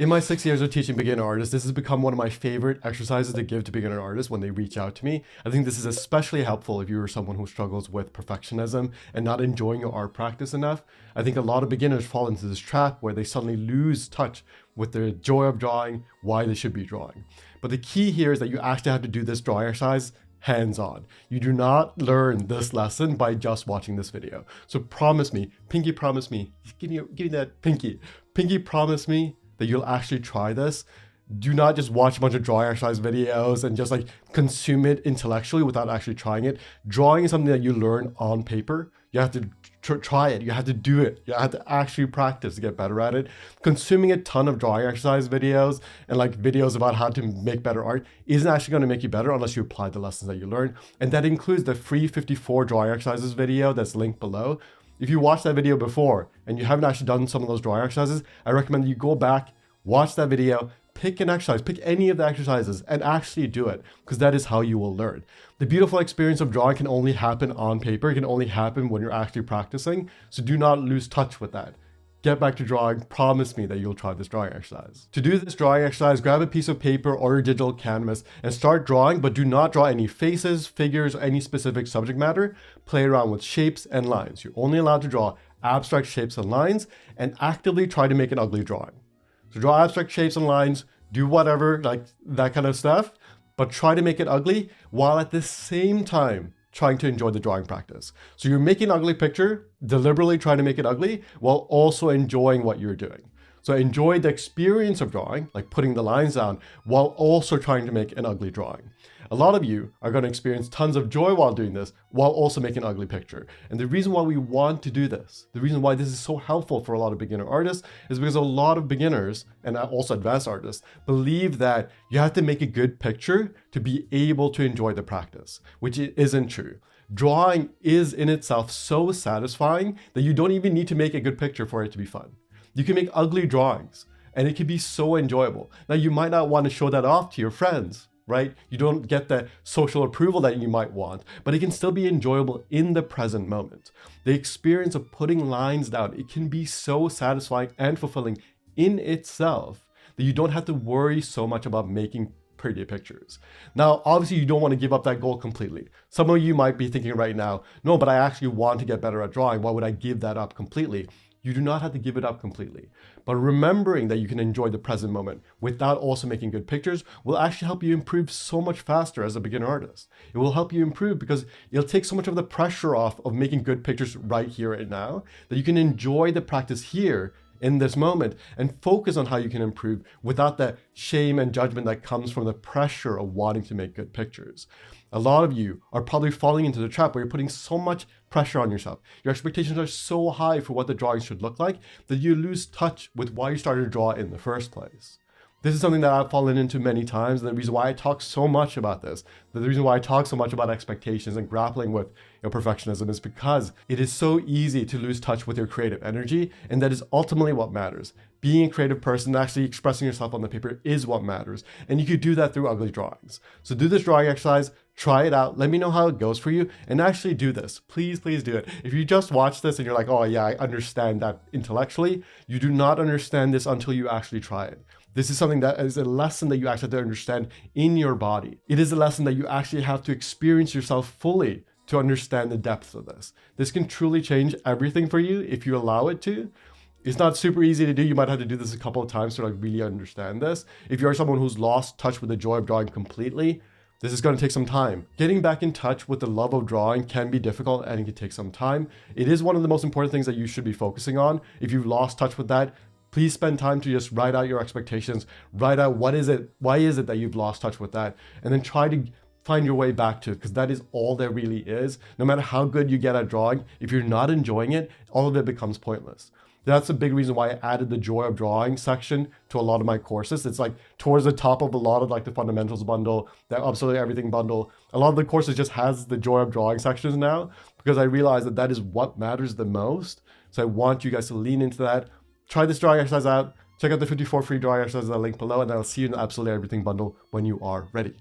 In my 6 years of teaching beginner artists, this has become one of my favorite exercises to give to beginner artists when they reach out to me. I think this is especially helpful if you're someone who struggles with perfectionism and not enjoying your art practice enough. I think a lot of beginners fall into this trap where they suddenly lose touch with the joy of drawing, why they should be drawing. But the key here is that you actually have to do this drawing exercise hands-on. You do not learn this lesson by just watching this video. So promise me, Pinky promise me, give me that Pinky. Pinky promise me that you'll actually try this. Do not just watch a bunch of drawing exercise videos and just like consume it intellectually without actually trying it. Drawing is something that you learn on paper. You have to try it. You have to do it. You have to actually practice to get better at it. Consuming a ton of drawing exercise videos and like videos about how to make better art isn't actually going to make you better unless you apply the lessons that you learn. And that includes the free 54 drawing exercises video that's linked below. If you watched that video before and you haven't actually done some of those drawing exercises, I recommend that you go back, watch that video, pick an exercise, pick any of the exercises and actually do it, because that is how you will learn. The beautiful experience of drawing can only happen on paper. It can only happen when you're actually practicing. So do not lose touch with that. Get back to drawing. Promise me that you'll try this drawing exercise. To do this drawing exercise, grab a piece of paper or a digital canvas and start drawing, but do not draw any faces, figures, or any specific subject matter. Play around with shapes and lines. You're only allowed to draw abstract shapes and lines, and actively try to make an ugly drawing. So draw abstract shapes and lines, do whatever, like that kind of stuff, but try to make it ugly while at the same time trying to enjoy the drawing practice. So you're making an ugly picture, deliberately trying to make it ugly while also enjoying what you're doing. So enjoy the experience of drawing, like putting the lines down, while also trying to make an ugly drawing. A lot of you are going to experience tons of joy while doing this, while also making an ugly picture. And the reason why we want to do this, the reason why this is so helpful for a lot of beginner artists, is because a lot of beginners, and also advanced artists, believe that you have to make a good picture to be able to enjoy the practice, which isn't true. Drawing is in itself so satisfying that you don't even need to make a good picture for it to be fun. You can make ugly drawings, and it can be so enjoyable. Now, you might not want to show that off to your friends, right? You don't get the social approval that you might want, but it can still be enjoyable in the present moment. The experience of putting lines down, it can be so satisfying and fulfilling in itself that you don't have to worry so much about making pretty pictures. Now, obviously, you don't want to give up that goal completely. Some of you might be thinking right now, no, but I actually want to get better at drawing. Why would I give that up completely? You do not have to give it up completely. But remembering that you can enjoy the present moment without also making good pictures will actually help you improve so much faster as a beginner artist. It will help you improve because it'll take so much of the pressure off of making good pictures right here and now that you can enjoy the practice here in this moment and focus on how you can improve without the shame and judgment that comes from the pressure of wanting to make good pictures. A lot of you are probably falling into the trap where you're putting so much pressure on yourself. Your expectations are so high for what the drawing should look like that you lose touch with why you started to draw in the first place. This is something that I've fallen into many times, and the reason why I talk so much about this, the reason why I talk so much about expectations and grappling with perfectionism is because it is so easy to lose touch with your creative energy, and that is ultimately what matters. Being a creative person, actually expressing yourself on the paper is what matters, and you could do that through ugly drawings. So do this drawing exercise, try it out, let me know how it goes for you, and actually do this. Please do it. If you just watch this and you're like, oh yeah, I understand that intellectually, you do not understand this until you actually try it. This is something that is a lesson that you actually have to understand in your body. It is a lesson that you actually have to experience yourself fully to understand the depth of this. This can truly change everything for you if you allow it to. It's not super easy to do. You might have to do this a couple of times to like really understand this. If you're someone who's lost touch with the joy of drawing completely, this is going to take some time. Getting back in touch with the love of drawing can be difficult and it can take some time. It is one of the most important things that you should be focusing on. If you've lost touch with that, please spend time to just write out your expectations, write out why is it that you've lost touch with that, and then try to find your way back to it, because that is all there really is. No matter how good you get at drawing, if you're not enjoying it, all of it becomes pointless. That's a big reason why I added the joy of drawing section to a lot of my courses. It's like towards the top of a lot of like the fundamentals bundle, the absolutely everything bundle. A lot of the courses just has the joy of drawing sections now, because I realize that that is what matters the most. So I want you guys to lean into that. Try this drawing exercise out. Check out the 54 free drawing exercises that are linked below, and I'll see you in the absolutely everything bundle when you are ready.